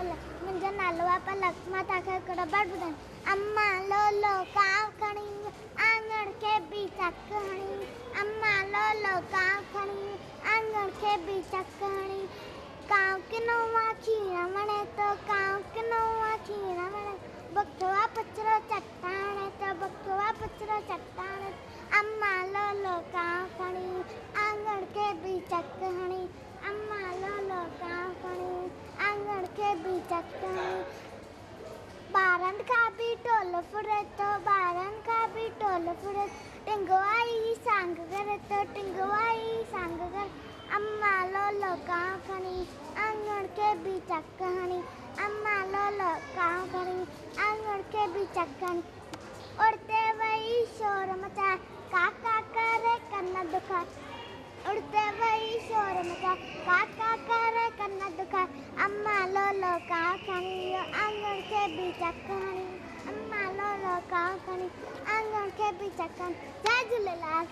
लोला मुंहिंजो नालो आहे पलक मां तव्हांखे हिकिड़ो ॿ ॿुधायां अम्मा लोलो काव खणी आंगण खे बि चक हणी अम्मा लोलो काव खणी आंगण खे बि चक हणी काव किनो आहे खीर वणे थो काव किनो आहे खीर वणे बुखियो आहे पुछड़ो चटाणे थो बुखियो आहे पुछड़ो चटाणे अम्मा लोलो काव खणी आंगण खे बि चक हणी अम्मा लोलो काव खणी आंगण खे बि चक हणी ॿारनि खां बि टोल फुरे थो ॿारनि खां बि टोल फुरे टिंगो आई सांग करे थो टिंगो आई सांग करे अम्मा लोलो काव खणी आंगण खे बि चक हणी अम्मा लोलो काव खणी आंगण खे बि चक हणी उड़ते वही शोर मचाए काका करे कन दुखाए उड़ते वही शोर मचाए काका करे कन दुखाए अम्मा लोलो काव खणी आंगण खे बि चक हणी अम्मा लोलो काव खणी आंगण खे बि चक हणी जय झूलेलाल।